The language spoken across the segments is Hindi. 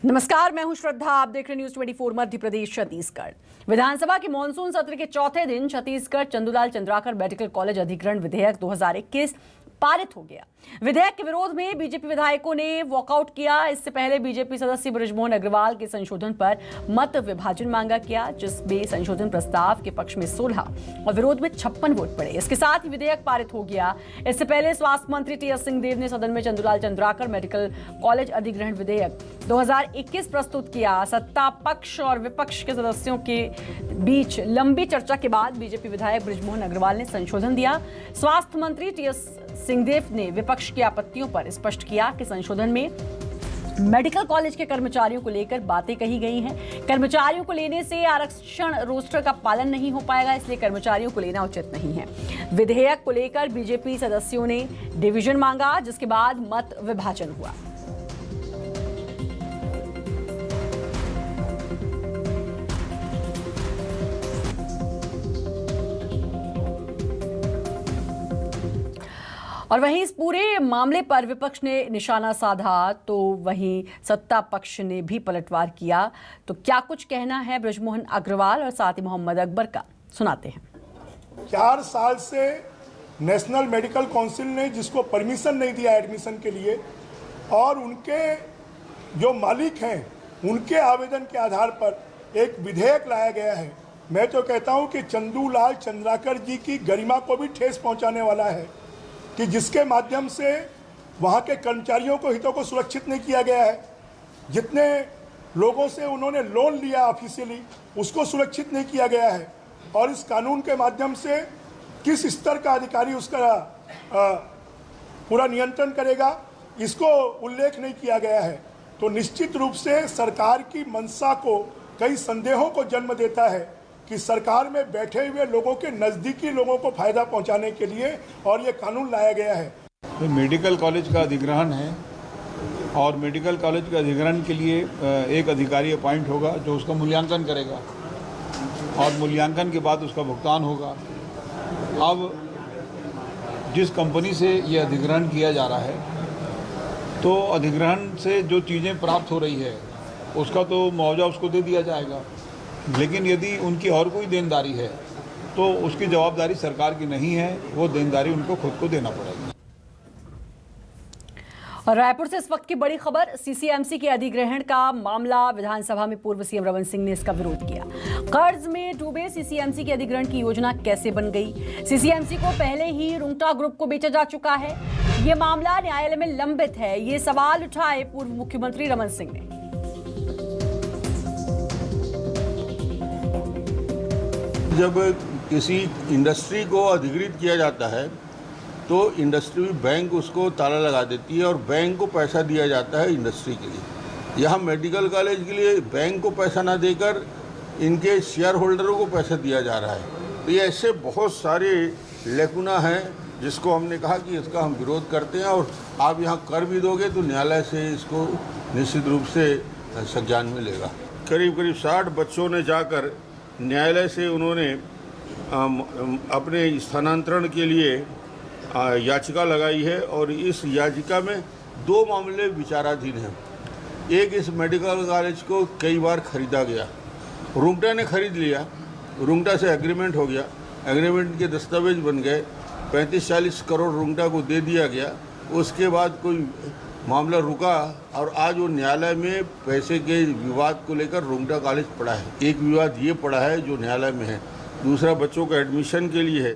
नमस्कार, मैं हूं श्रद्धा। आप देख रहे न्यूज 24 मध्य प्रदेश छत्तीसगढ़। विधानसभा के मानसून सत्र के चौथे दिन छत्तीसगढ़ चंदूलाल चंद्राकर मेडिकल कॉलेज अधिग्रहण विधेयक 2021 पारित हो गया। विधेयक के विरोध में बीजेपी विधायकों ने वॉकआउट किया। इससे पहले बीजेपी सदस्य बृजमोहन अग्रवाल के संशोधन पर मत विभाजन मांगा गया, जिसमें संशोधन प्रस्ताव के पक्ष में 16 और विरोध में 56 वोट पड़े। इसके साथ ही विधेयक पारित हो गया। इससे पहले स्वास्थ्य मंत्री टी.एस. सिंहदेव ने सदन में चंदूलाल चंद्राकर मेडिकल कॉलेज अधिग्रहण विधेयक 2021 प्रस्तुत किया। सत्ता पक्ष और विपक्ष के सदस्यों के बीच लंबी चर्चा के बाद बीजेपी विधायक बृजमोहन अग्रवाल ने संशोधन दिया। स्वास्थ्य मंत्री टी.एस. सिंहदेव ने विपक्ष की आपत्तियों पर स्पष्ट किया कि संशोधन में मेडिकल कॉलेज के कर्मचारियों को लेकर बातें कही गई हैं। कर्मचारियों को लेने से आरक्षण रोस्टर का पालन नहीं हो पाएगा, इसलिए कर्मचारियों को लेना उचित नहीं है। विधेयक को लेकर बीजेपी सदस्यों ने डिवीजन मांगा, जिसके बाद मत विभाजन हुआ। और वहीं इस पूरे मामले पर विपक्ष ने निशाना साधा तो वहीं सत्ता पक्ष ने भी पलटवार किया। तो क्या कुछ कहना है बृजमोहन अग्रवाल और साथ ही मोहम्मद अकबर का, सुनाते हैं। 4 साल से नेशनल मेडिकल काउंसिल ने जिसको परमिशन नहीं दिया एडमिशन के लिए, और उनके जो मालिक हैं उनके आवेदन के आधार पर एक विधेयक लाया गया है। मैं तो कहता हूं कि चंदूलाल चंद्राकर जी की गरिमा को भी ठेस पहुंचाने वाला है, कि जिसके माध्यम से वहाँ के कर्मचारियों को हितों को सुरक्षित नहीं किया गया है। जितने लोगों से उन्होंने लोन लिया ऑफिशियली, उसको सुरक्षित नहीं किया गया है। और इस कानून के माध्यम से किस स्तर का अधिकारी उसका पूरा नियंत्रण करेगा, इसको उल्लेख नहीं किया गया है। तो निश्चित रूप से सरकार की मंशा को कई संदेहों को जन्म देता है कि सरकार में बैठे हुए लोगों के नज़दीकी लोगों को फायदा पहुंचाने के लिए और ये कानून लाया गया है। तो मेडिकल कॉलेज का अधिग्रहण है और मेडिकल कॉलेज के अधिग्रहण के लिए एक अधिकारी अपॉइंट होगा जो उसका मूल्यांकन करेगा और मूल्यांकन के बाद उसका भुगतान होगा। अब जिस कंपनी से ये अधिग्रहण किया जा रहा है, तो अधिग्रहण से जो चीज़ें प्राप्त हो रही है उसका तो मुआवजा उसको दे दिया जाएगा, लेकिन यदि उनकी और कोई देनदारी है तो उसकी जवाबदारी सरकार की नहीं है, वो देनदारी उनको खुद को देना पड़ेगी। और रायपुर से इस वक्त की बड़ी खबर, सीसीएमसी के अधिग्रहण का मामला। विधानसभा में पूर्व सीएम रमन सिंह ने इसका विरोध किया। कर्ज में डूबे सीसीएमसी के अधिग्रहण की योजना कैसे बन गई? सीसीएमसी को पहले ही रुंगटा ग्रुप को बेचा जा चुका है। ये मामला न्यायालय में लंबित है, ये सवाल उठाए पूर्व मुख्यमंत्री रमन सिंह ने। जब किसी इंडस्ट्री को अधिग्रहित किया जाता है तो इंडस्ट्री बैंक उसको ताला लगा देती है और बैंक को पैसा दिया जाता है इंडस्ट्री के लिए। यहाँ मेडिकल कॉलेज के लिए बैंक को पैसा ना देकर इनके शेयर होल्डरों को पैसा दिया जा रहा है। तो ये ऐसे बहुत सारे लेकुना हैं जिसको हमने कहा कि इसका हम विरोध करते हैं, और आप यहाँ कर भी दोगे तो न्यायालय से इसको निश्चित रूप से संज्ञान में लेगा। करीब 60 बच्चों ने जाकर न्यायालय से उन्होंने अपने स्थानांतरण के लिए याचिका लगाई है, और इस याचिका में 2 मामले विचाराधीन हैं। एक, इस मेडिकल कॉलेज को कई बार खरीदा गया, रुंगटा ने खरीद लिया, रुंगटा से एग्रीमेंट हो गया, एग्रीमेंट के दस्तावेज बन गए, 35-40 करोड़ रुंगटा को दे दिया गया। उसके बाद कोई मामला रुका और आज वो न्यायालय में पैसे के विवाद को लेकर रुंगटा कॉलेज पड़ा है। एक विवाद ये पड़ा है जो न्यायालय में है, दूसरा बच्चों का एडमिशन के लिए है।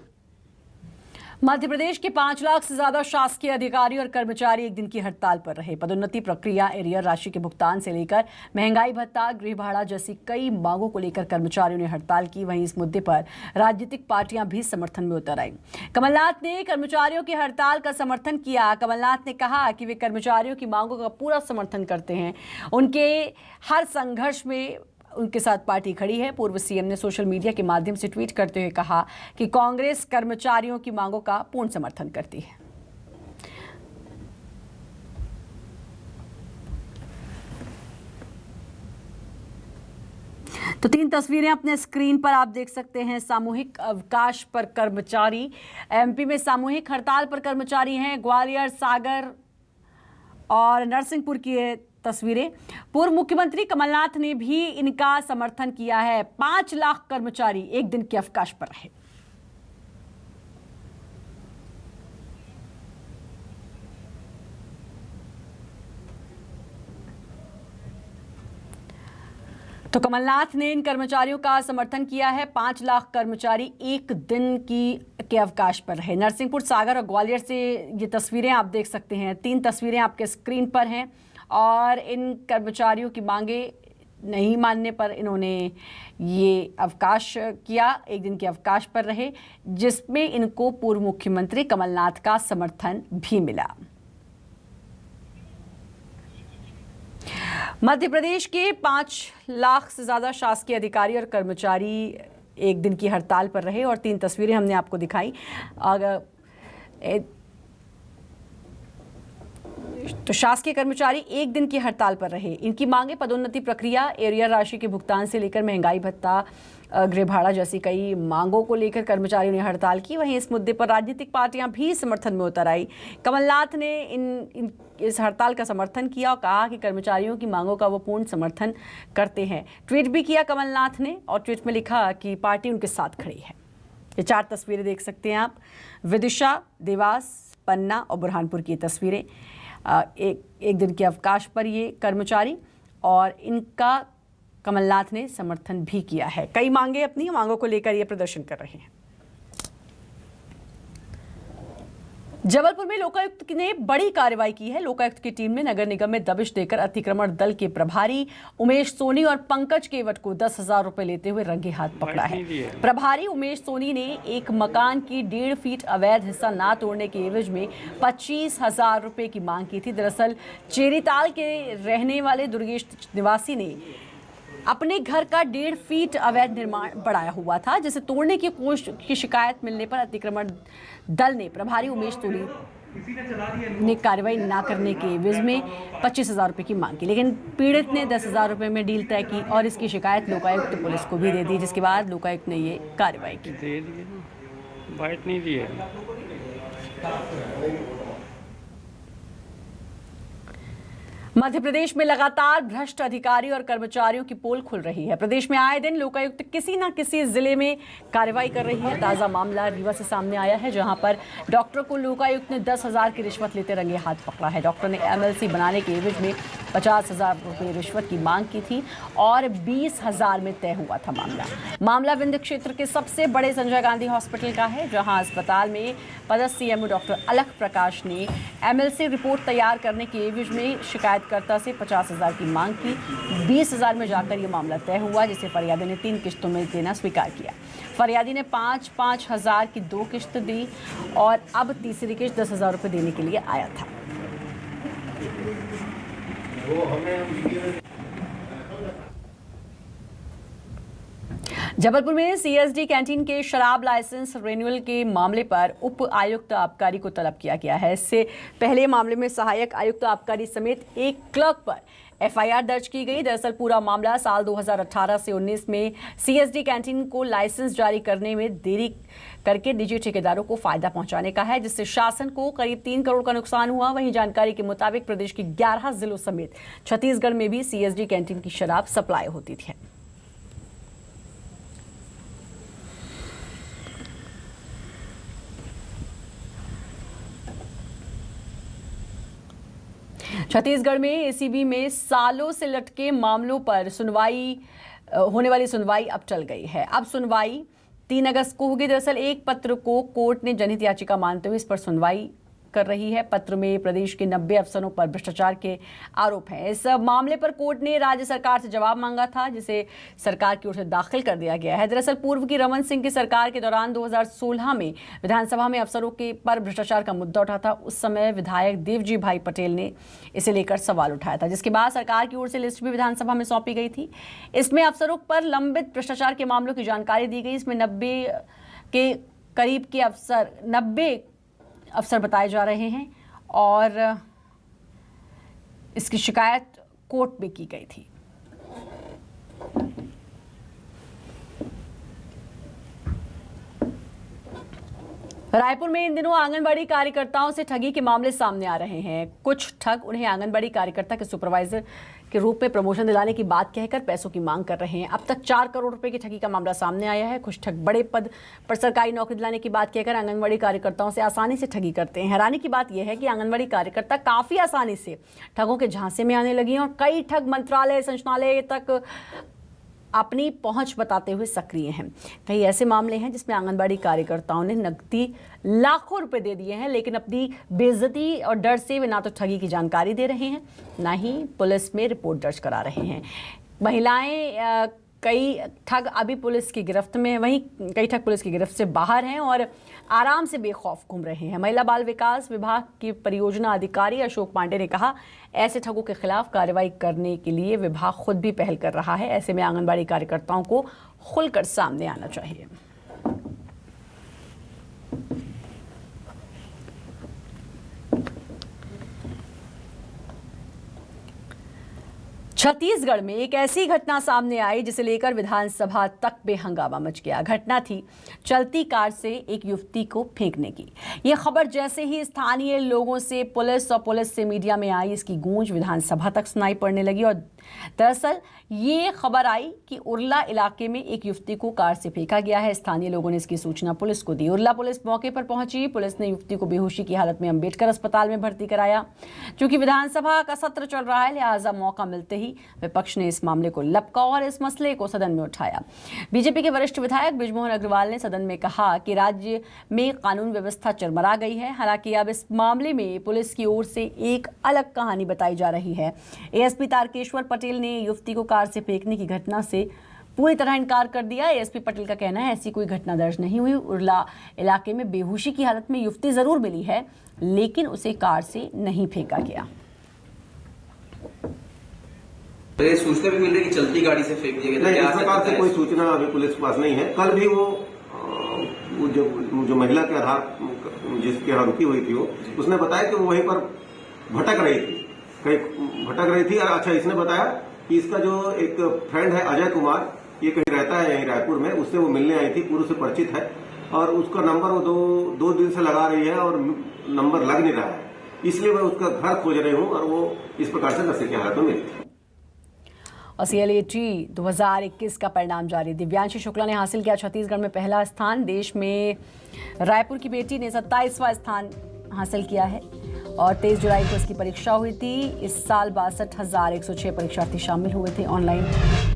मध्य प्रदेश के 5 लाख से ज्यादा शासकीय अधिकारी और कर्मचारी एक दिन की हड़ताल पर रहे। पदोन्नति प्रक्रिया, एरियर राशि के भुगतान से लेकर महंगाई भत्ता, गृह भाड़ा जैसी कई मांगों को लेकर कर्मचारियों ने हड़ताल की। वहीं इस मुद्दे पर राजनीतिक पार्टियां भी समर्थन में उतर आई। कमलनाथ ने कर्मचारियों की हड़ताल का समर्थन किया। कमलनाथ ने कहा कि वे कर्मचारियों की मांगों का पूरा समर्थन करते हैं, उनके हर संघर्ष में उनके साथ पार्टी खड़ी है। पूर्व सीएम ने सोशल मीडिया के माध्यम से ट्वीट करते हुए कहा कि कांग्रेस कर्मचारियों की मांगों का पूर्ण समर्थन करती है। तो 3 तस्वीरें अपने स्क्रीन पर आप देख सकते हैं। सामूहिक अवकाश पर कर्मचारी, एमपी में सामूहिक हड़ताल पर कर्मचारी हैं। ग्वालियर, सागर और नरसिंहपुर की तस्वीरें। पूर्व मुख्यमंत्री कमलनाथ ने भी इनका समर्थन किया है। 5 लाख कर्मचारी एक दिन के अवकाश पर रहे। तो कमलनाथ ने इन कर्मचारियों का समर्थन किया है। 5 लाख कर्मचारी एक दिन के अवकाश पर रहे। नरसिंहपुर, सागर और ग्वालियर से ये तस्वीरें आप देख सकते हैं। 3 तस्वीरें आपके स्क्रीन पर हैं और इन कर्मचारियों की मांगे नहीं मानने पर इन्होंने ये अवकाश किया, एक दिन के अवकाश पर रहे, जिसमें इनको पूर्व मुख्यमंत्री कमलनाथ का समर्थन भी मिला। मध्य प्रदेश के 5 लाख से ज़्यादा शासकीय अधिकारी और कर्मचारी एक दिन की हड़ताल पर रहे और 3 तस्वीरें हमने आपको दिखाई। तो शासकीय कर्मचारी एक दिन की हड़ताल पर रहे। इनकी मांगे पदोन्नति प्रक्रिया, एरियर राशि के भुगतान से लेकर महंगाई भत्ता, गृह भाड़ा जैसी कई मांगों को लेकर कर्मचारियों ने हड़ताल की। वहीं इस मुद्दे पर राजनीतिक पार्टियां भी समर्थन में उतर आई। कमलनाथ ने इस हड़ताल का समर्थन किया और कहा कि कर्मचारियों की मांगों का वो पूर्ण समर्थन करते हैं। ट्वीट भी किया कमलनाथ ने और ट्वीट में लिखा कि पार्टी उनके साथ खड़ी है। ये 4 तस्वीरें देख सकते हैं आप। विदिशा, देवास, पन्ना और बुरहानपुर की तस्वीरें। एक दिन के अवकाश पर ये कर्मचारी, और इनका कमलनाथ ने समर्थन भी किया है। कई अपनी मांगों को लेकर ये प्रदर्शन कर रहे हैं। जबलपुर में लोकायुक्त ने बड़ी कार्रवाई की है। लोकायुक्त की टीम ने नगर निगम में दबिश देकर अतिक्रमण दल के प्रभारी उमेश सोनी और पंकज केवट को 10,000 रुपए लेते हुए रंगे हाथ पकड़ा है। प्रभारी उमेश सोनी ने एक मकान की 1.5 फीट अवैध हिस्सा ना तोड़ने के एवज में 25,000 रुपए की मांग की थी। दरअसल चेरीताल के रहने वाले दुर्गेश निवासी ने अपने घर का 1.5 फीट अवैध निर्माण बढ़ाया हुआ था, जिसे तोड़ने की शिकायत मिलने पर अतिक्रमण दल ने प्रभारी उमेश सोनी ने कार्रवाई न करने के एवज में 25,000 रुपये की मांग की, लेकिन पीड़ित ने 10,000 रुपये में डील तय की और इसकी शिकायत लोकायुक्त पुलिस को भी दे दी, जिसके बाद लोकायुक्त ने ये कार्रवाई की। बाइट नहीं दी है। मध्य प्रदेश में लगातार भ्रष्ट अधिकारी और कर्मचारियों की पोल खुल रही है। प्रदेश में आए दिन लोकायुक्त किसी न किसी जिले में कार्रवाई कर रही है। ताजा मामला रीवा से सामने आया है, जहां पर डॉक्टर को लोकायुक्त ने 10,000 की रिश्वत लेते रंगे हाथ पकड़ा है। डॉक्टर ने एमएलसी बनाने के एवज में 50,000 रुपये रिश्वत की मांग की थी और 20,000 में तय हुआ था मामला विंध्य क्षेत्र के सबसे बड़े संजय गांधी हॉस्पिटल का है, जहां अस्पताल में पदस्थ सीएमओ डॉक्टर अलख प्रकाश ने एमएलसी रिपोर्ट तैयार करने के एवज में शिकायतकर्ता से 50,000 की मांग की। 20,000 में जाकर ये मामला तय हुआ, जिसे फरियादी ने 3 किस्तों में देना स्वीकार किया। फरियादी ने 5,000 की 2 किस्त दी और अब तीसरी किस्त 10,000 रुपये देने के लिए आया था। जबलपुर में सीएसडी कैंटीन के शराब लाइसेंस रिन्यूअल के मामले पर उप आयुक्त आबकारी को तलब किया गया है। इससे पहले मामले में सहायक आयुक्त आबकारी समेत एक क्लर्क पर एफआईआर दर्ज की गई। दरअसल पूरा मामला साल 2018 से 19 में सीएसडी कैंटीन को लाइसेंस जारी करने में देरी करके निजी ठेकेदारों को फायदा पहुंचाने का है, जिससे शासन को करीब 3 करोड़ का नुकसान हुआ। वहीं जानकारी के मुताबिक प्रदेश के 11 जिलों समेत छत्तीसगढ़ में भी सीएसडी कैंटीन की शराब सप्लाई होती थी। छत्तीसगढ़ में एसीबी में सालों से लटके मामलों पर होने वाली सुनवाई अब टल गई है। अब सुनवाई 3 अगस्त को होगी। दरअसल एक पत्र को कोर्ट ने जनहित याचिका मानते हुए इस पर सुनवाई कर रही है। पत्र में प्रदेश के 90 अफसरों पर भ्रष्टाचार के आरोप हैं। इस मामले पर कोर्ट ने राज्य सरकार से जवाब मांगा था, जिसे सरकार की ओर से दाखिल कर दिया गया है। दरअसल पूर्व की रमन सिंह की सरकार के दौरान 2016 में विधानसभा में अफसरों के पर भ्रष्टाचार का मुद्दा उठा था। उस समय विधायक देवजी भाई पटेल ने इसे लेकर सवाल उठाया था, जिसके बाद सरकार की ओर से लिस्ट भी विधानसभा में सौंपी गई थी। इसमें अफसरों पर लंबित भ्रष्टाचार के मामलों की जानकारी दी गई। इसमें 90 के करीब के 90 अफसर बताए जा रहे हैं और इसकी शिकायत कोर्ट में की गई थी। रायपुर में इन दिनों आंगनबाड़ी कार्यकर्ताओं से ठगी के मामले सामने आ रहे हैं। कुछ ठग उन्हें आंगनबाड़ी कार्यकर्ता के सुपरवाइजर के रूप में प्रमोशन दिलाने की बात कहकर पैसों की मांग कर रहे हैं। अब तक 4 करोड़ रुपए की ठगी का मामला सामने आया है। कुछ ठग बड़े पद पर सरकारी नौकरी दिलाने की बात कहकर आंगनबाड़ी कार्यकर्ताओं से आसानी से ठगी करते हैं। हैरानी की बात यह है कि आंगनबाड़ी कार्यकर्ता काफी आसानी से ठगों के झांसे में आने लगी हैं और कई ठग मंत्रालय संचालनालय तक अपनी पहुंच बताते हुए सक्रिय हैं। कई ऐसे मामले हैं जिसमें आंगनबाड़ी कार्यकर्ताओं ने नकदी लाखों रुपए दे दिए हैं, लेकिन अपनी बेइज्जती और डर से वे ना तो ठगी की जानकारी दे रहे हैं, ना ही पुलिस में रिपोर्ट दर्ज करा रहे हैं। महिलाएं कई ठग अभी पुलिस की गिरफ्त में, वहीं कई ठग पुलिस की गिरफ्त से बाहर हैं और आराम से बेखौफ घूम रहे हैं। महिला बाल विकास विभाग की परियोजना अधिकारी अशोक पांडे ने कहा, ऐसे ठगों के खिलाफ कार्रवाई करने के लिए विभाग खुद भी पहल कर रहा है। ऐसे में आंगनबाड़ी कार्यकर्ताओं को खुलकर सामने आना चाहिए। छत्तीसगढ़ में एक ऐसी घटना सामने आई जिसे लेकर विधानसभा तक में हंगामा मच गया। घटना थी चलती कार से एक युवती को फेंकने की। यह खबर जैसे ही स्थानीय लोगों से पुलिस और पुलिस से मीडिया में आई, इसकी गूंज विधानसभा तक सुनाई पड़ने लगी। और दरअसल ये खबर आई कि उरला इलाके में एक युवती को कार से फेंका गया है। स्थानीय लोगों ने इसकी सूचना पुलिस को दी। उरला पुलिस मौके पर पहुंची। पुलिस ने युवती को बेहोशी की हालत में अंबेडकर अस्पताल में भर्ती कराया। क्योंकि विधानसभा का सत्र चल रहा है, लिहाजा मौका मिलते ही विपक्ष ने इस मामले को लपका और इस मसले को सदन में उठाया। बीजेपी के वरिष्ठ विधायक बृजमोहन अग्रवाल ने सदन में कहा कि राज्य में कानून व्यवस्था चरमरा गई है। हालांकि अब इस मामले में पुलिस की ओर से एक अलग कहानी बताई जा रही है। एएसपी तारकेश्वर पटेल ने युवती को कार से फेंकने की घटना से पूरी तरह इनकार कर दिया। एएसपी पटेल का कहना है, ऐसी कोई घटना दर्ज नहीं हुई। उरला इलाके में बेहोशी की हालत में युवती जरूर मिली है, लेकिन उसे कार से नहीं फेंका गया। तो ये सूचना भी मिल रही है कि चलती गाड़ी से फेंक दिया गया। नहीं, इस प्रकार से कोई सूचना अभी पुलिस के पास नहीं है। कल भी वो जो महिला के आधार जिसके यहाँ रुकी हुई थी, वो उसने बताया कि वो वहीं पर भटक रही थी, कहीं भटक रही थी। और अच्छा, इसने बताया कि इसका जो एक फ्रेंड है अजय कुमार, ये कहीं रहता है यहीं रायपुर में, उससे वो मिलने आई थी, पूर्व से परिचित है और उसका नंबर वो दो दिन से लगा रही है और नंबर लग नहीं रहा है, इसलिए मैं उसका घर खोज रही हूँ और वो इस प्रकार से नशे की हालत में मिली थी। और CLAT 2021 का परिणाम जारी। दिव्यांशी शुक्ला ने हासिल किया छत्तीसगढ़ में पहला स्थान। देश में रायपुर की बेटी ने 27वां स्थान हासिल किया है और 23 जुलाई को इसकी परीक्षा हुई थी। इस साल 62,106 परीक्षार्थी शामिल हुए थे। ऑनलाइन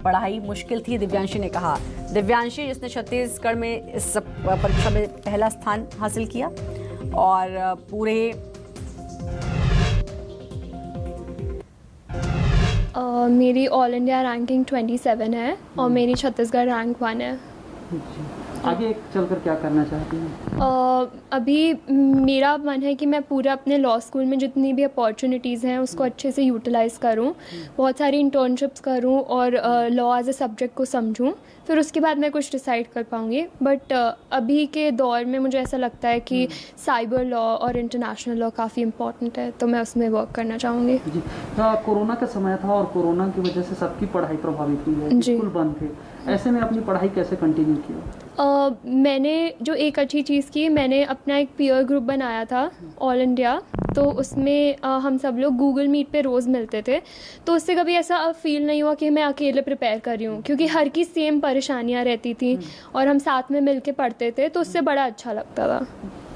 पढ़ाई मुश्किल थी, दिव्यांशी ने कहा। दिव्यांशी जिसने छत्तीसगढ़ में इस परीक्षा में पहला स्थान हासिल किया और पूरे मेरी ऑल इंडिया रैंकिंग 27 है और मेरी छत्तीसगढ़ रैंक 1 है। आगे चलकर क्या करना चाहती हैं? अभी मेरा मन है कि मैं पूरे अपने लॉ स्कूल में जितनी भी अपॉर्चुनिटीज़ हैं उसको अच्छे से यूटिलाइज़ करूं, बहुत सारी इंटर्नशिप्स करूं और लॉ एज ए सब्जेक्ट को समझूं, फिर उसके बाद मैं कुछ डिसाइड कर पाऊंगी। बट अभी के दौर में मुझे ऐसा लगता है कि साइबर लॉ और इंटरनेशनल लॉ काफ़ी इम्पॉर्टेंट है, तो मैं उसमें वर्क करना चाहूँगी। जी, कोरोना का समय था और कोरोना की वजह से सबकी पढ़ाई प्रभावित हुई है, स्कूल बंद थे। ऐसे में अपनी पढ़ाई कैसे कंटिन्यू किया? मैंने जो एक अच्छी चीज़ की, मैंने अपना एक पीयर ग्रुप बनाया था ऑल इंडिया, तो उसमें हम सब लोग गूगल मीट पे रोज़ मिलते थे। तो उससे कभी ऐसा फील नहीं हुआ कि मैं अकेले प्रिपेयर कर रही हूँ, क्योंकि हर की सेम परेशानियाँ रहती थी और हम साथ में मिल के पढ़ते थे, तो उससे बड़ा अच्छा लगता था।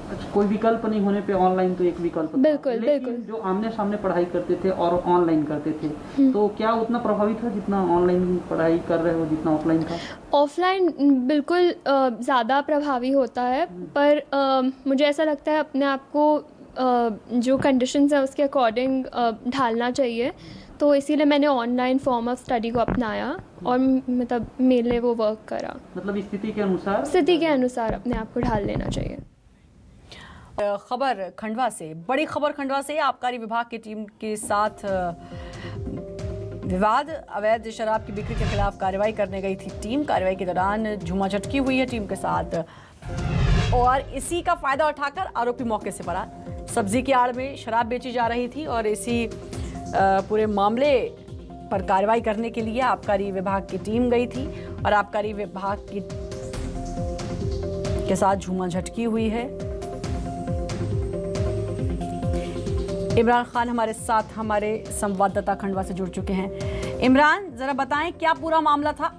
अच्छा, कोई विकल्प नहीं होने पे ऑनलाइन तो एक विकल्प था। बिल्कुल बिल्कुल। जो आमने सामने पढ़ाई करते थे और ऑनलाइन करते थे, तो क्या उतना प्रभावी था जितना ऑनलाइन पढ़ाई कर रहे हो, जितना ऑफलाइन था? ऑफलाइन बिल्कुल ज़्यादा प्रभावी होता है, पर मुझे ऐसा लगता है अपने आप को जो कंडीशंस है उसके अकॉर्डिंग ढालना चाहिए। तो इसीलिए मैंने ऑनलाइन फॉर्म ऑफ स्टडी को अपनाया और मतलब मेरे लिए वो वर्क करा। मतलब स्थिति के अनुसार अपने आप को ढाल लेना चाहिए। खबर खंडवा से, बड़ी खबर खंडवा से। आबकारी विभाग की टीम के साथ विवाद, अवैध शराब की बिक्री के खिलाफ कार्रवाई करने गई थी टीम। कार्रवाई के दौरान झूमाझटकी हुई है टीम के साथ और इसी का फायदा उठाकर आरोपी मौके से फरार। सब्जी की आड़ में शराब बेची जा रही थी और इसी पूरे मामले पर कार्रवाई करने के लिए आबकारी विभाग की टीम गई थी और आबकारी विभाग के साथ झूमाझटकी हुई है। इमरान खान हमारे साथ हमारे संवाददाता खंडवा से जुड़ चुके हैं। इमरान, जरा बताएं क्या पूरा मामला था?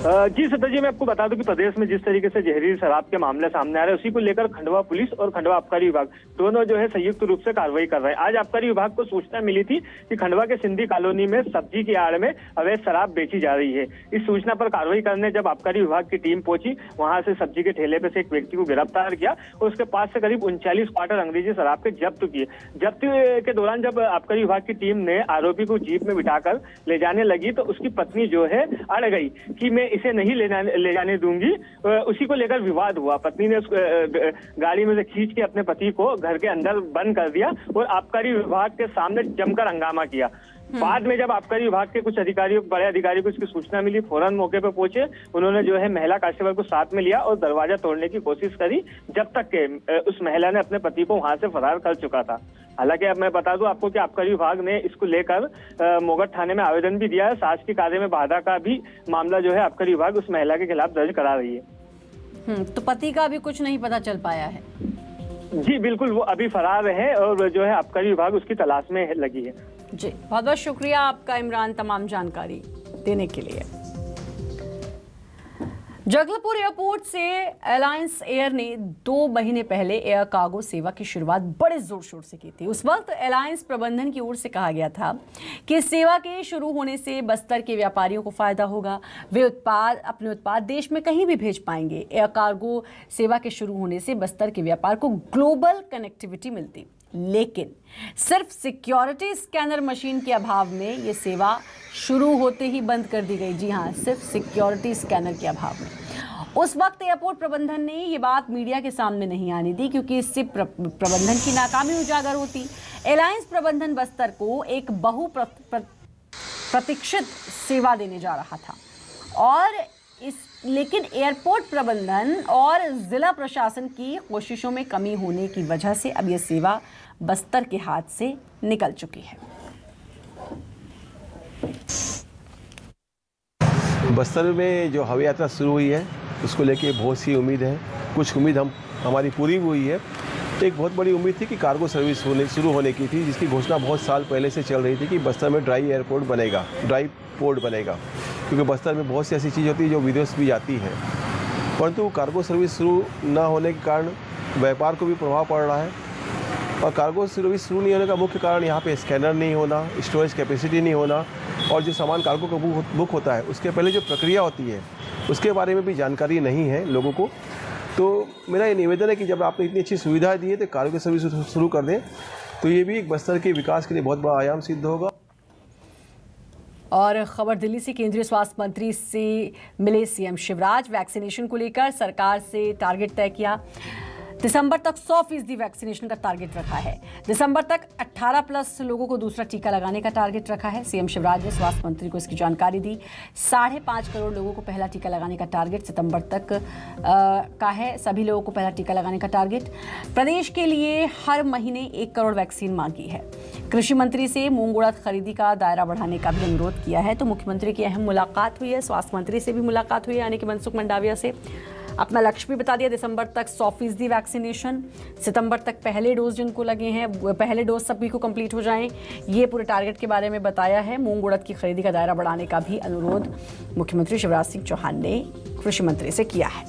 जी सत्ता जी, मैं आपको बता दूं कि प्रदेश में जिस तरीके से जहरीली शराब के मामले सामने आ रहे हैं, उसी को लेकर खंडवा पुलिस और खंडवा आबकारी विभाग दोनों जो है संयुक्त रूप से कार्रवाई कर रहे हैं। आज आबकारी विभाग को सूचना मिली थी कि खंडवा के सिंधी कॉलोनी में सब्जी की आड़ में अवैध शराब बेची जा रही है। इस सूचना पर कार्रवाई करने जब आबकारी विभाग की टीम पहुंची, वहां से सब्जी के ठेले पे से एक व्यक्ति को गिरफ्तार किया और उसके पास से करीब 39 क्वार्टर अंग्रेजी शराब के जब्त किए। जब्त के दौरान जब आबकारी विभाग की टीम ने आरोपी को जीप में बिठाकर ले जाने लगी तो उसकी पत्नी जो है अड़ गई कि मैं इसे नहीं ले जाने दूंगी। उसी को लेकर विवाद हुआ। पत्नी ने उस गाड़ी में से खींच के अपने पति को घर के अंदर बंद कर दिया और आबकारी विभाग के सामने जमकर हंगामा किया। बाद में जब आबकारी विभाग के कुछ अधिकारियों, बड़े अधिकारी को इसकी सूचना मिली, फौरन मौके पर पहुंचे। उन्होंने जो है महिला कांस्टेबल को साथ में लिया और दरवाजा तोड़ने की कोशिश करी, जब तक के उस महिला ने अपने पति को वहां से फरार कर चुका था। हालांकि अब मैं बता दूं आपको कि आबकारी विभाग ने इसको लेकर मोगट थाने में आवेदन भी दिया है। सास के कार्य में बाधा का भी मामला जो है आबकारी विभाग उस महिला के खिलाफ दर्ज करा रही है। तो पति का अभी कुछ नहीं पता चल पाया है? जी बिल्कुल, वो अभी फरार है और जो है आबकारी विभाग उसकी तलाश में लगी है। जी, बहुत बहुत शुक्रिया आपका इमरान, तमाम जानकारी देने के लिए। जगदलपुर एयरपोर्ट से एलायंस एयर ने 2 महीने पहले एयर कार्गो सेवा की शुरुआत बड़े जोर शोर से की थी। उस वक्त एलायंस प्रबंधन की ओर से कहा गया था कि सेवा के शुरू होने से बस्तर के व्यापारियों को फायदा होगा, वे अपने उत्पाद देश में कहीं भी भेज पाएंगे। एयर कार्गो सेवा के शुरू होने से बस्तर के व्यापार को ग्लोबल कनेक्टिविटी मिलती, लेकिन सिर्फ सिक्योरिटी स्कैनर मशीन के अभाव में ये सेवा शुरू होते ही बंद कर दी गई। जी हाँ, सिर्फ सिक्योरिटी स्कैनर के अभाव में। उस वक्त एयरपोर्ट प्रबंधन ने ये बात मीडिया के सामने नहीं आने दी, क्योंकि इससे प्रबंधन की नाकामी उजागर होती। एलायंस प्रबंधन बस्तर को एक प्रतीक्षित सेवा देने जा रहा था और लेकिन एयरपोर्ट प्रबंधन और जिला प्रशासन की कोशिशों में कमी होने की वजह से अब यह सेवा बस्तर के हाथ से निकल चुकी है। बस्तर में जो हवाई यात्रा शुरू हुई है उसको लेके बहुत सी उम्मीद है। कुछ उम्मीद हमारी पूरी हुई है। एक बहुत बड़ी उम्मीद थी कि कार्गो सर्विस शुरू होने की थी, जिसकी घोषणा बहुत साल पहले से चल रही थी कि बस्तर में ड्राई पोर्ट बनेगा, क्योंकि बस्तर में बहुत सी ऐसी चीज़ होती है जो विदेश भी जाती है। परंतु कार्गो सर्विस शुरू न होने के कारण व्यापार को भी प्रभाव पड़ रहा है और कार्गो सर्विस शुरू नहीं होने का मुख्य कारण यहाँ पे स्कैनर नहीं होना, स्टोरेज कैपेसिटी नहीं होना और जो सामान कार्गो का बुक होता है उसके पहले जो प्रक्रिया होती है उसके बारे में भी जानकारी नहीं है लोगों को। तो मेरा ये निवेदन है कि जब आपने इतनी अच्छी सुविधा दी है तो कार्गो सर्विस शुरू कर दें, तो ये भी एक बस्तर के विकास के लिए बहुत बड़ा आयाम सिद्ध होगा। और खबर दिल्ली से, केंद्रीय स्वास्थ्य मंत्री से मिले सीएम शिवराज। वैक्सीनेशन को लेकर सरकार से टारगेट तय किया। दिसंबर तक 100% वैक्सीनेशन का टारगेट रखा है। दिसंबर तक 18+ लोगों को दूसरा टीका लगाने का टारगेट रखा है। सीएम शिवराज ने स्वास्थ्य मंत्री को इसकी जानकारी दी। 5.5 करोड़ लोगों को पहला टीका लगाने का टारगेट सितंबर तक का है। सभी लोगों को पहला टीका लगाने का टारगेट। प्रदेश के लिए हर महीने 1 करोड़ वैक्सीन मांगी है। कृषि मंत्री से मूंग उड़द खरीदी का दायरा बढ़ाने का भी अनुरोध किया है। तो मुख्यमंत्री की अहम मुलाकात हुई है, स्वास्थ्य मंत्री से भी मुलाकात हुई है, यानी कि मनसुख मंडाविया से। अपना लक्ष्य भी बता दिया, दिसंबर तक 100% वैक्सीनेशन, सितंबर तक पहले डोज जिनको लगे हैं पहले डोज सभी को कंप्लीट हो जाएं, ये पूरे टारगेट के बारे में बताया है। मूंग उड़द की खरीदी का दायरा बढ़ाने का भी अनुरोध मुख्यमंत्री शिवराज सिंह चौहान ने कृषि मंत्री से किया है।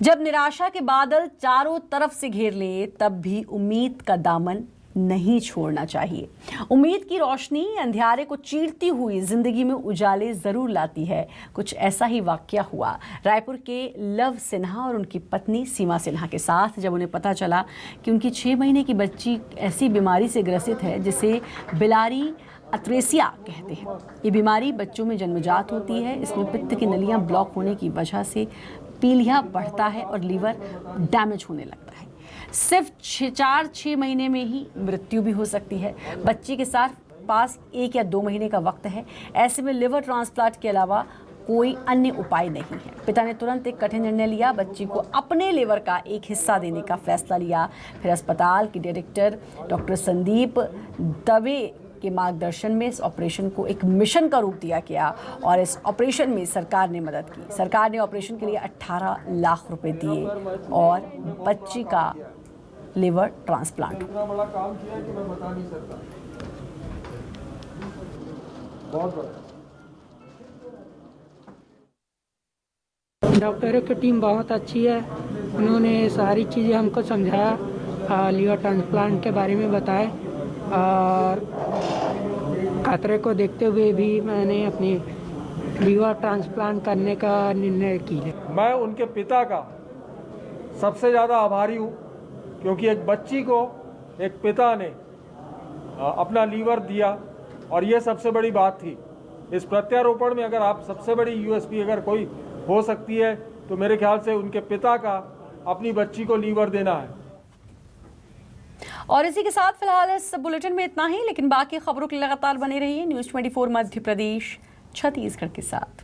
जब निराशा के बादल चारों तरफ से घेर ले, तब भी उम्मीद का दामन नहीं छोड़ना चाहिए। उम्मीद की रोशनी अंधियारे को चीरती हुई जिंदगी में उजाले जरूर लाती है। कुछ ऐसा ही वाकया हुआ रायपुर के लव सिन्हा और उनकी पत्नी सीमा सिन्हा के साथ, जब उन्हें पता चला कि उनकी 6 महीने की बच्ची ऐसी बीमारी से ग्रसित है जिसे बिलारी अत्रेसिया कहते हैं। ये बीमारी बच्चों में जन्मजात होती है। इसमें पित्त की नलियां ब्लॉक होने की वजह से पीलिया बढ़ता है और लीवर डैमेज होने लगता है। सिर्फ 4-6 महीने में ही मृत्यु भी हो सकती है। बच्ची के साथ पास 1 या 2 महीने का वक्त है। ऐसे में लिवर ट्रांसप्लांट के अलावा कोई अन्य उपाय नहीं है। पिता ने तुरंत एक कठिन निर्णय लिया, बच्ची को अपने लिवर का एक हिस्सा देने का फैसला लिया। फिर अस्पताल के डायरेक्टर डॉक्टर संदीप दवे के मार्गदर्शन में इस ऑपरेशन को एक मिशन का रूप दिया गया और इस ऑपरेशन में सरकार ने मदद की। सरकार ने ऑपरेशन के लिए 18 लाख रुपए दिए और बच्ची का लिवर ट्रांसप्लांट। बड़ा काम किया कि मैं बता नहीं सकता। बहुत बड़ा। डॉक्टरों की टीम बहुत अच्छी है, उन्होंने सारी चीज़ें हमको समझाया, लीवर ट्रांसप्लांट के बारे में बताए और खतरे को देखते हुए भी मैंने अपनी लीवर ट्रांसप्लांट करने का निर्णय किया। मैं उनके पिता का सबसे ज़्यादा आभारी हूँ, क्योंकि एक बच्ची को एक पिता ने अपना लीवर दिया और ये सबसे बड़ी बात थी। इस प्रत्यारोपण में अगर आप सबसे बड़ी यूएसपी अगर कोई हो सकती है तो मेरे ख्याल से उनके पिता का अपनी बच्ची को लीवर देना है। और इसी के साथ फिलहाल इस बुलेटिन में इतना ही, लेकिन बाकी खबरों के लिए लगातार बने रहिए न्यूज़ 24 मध्य प्रदेश छत्तीसगढ़ के साथ।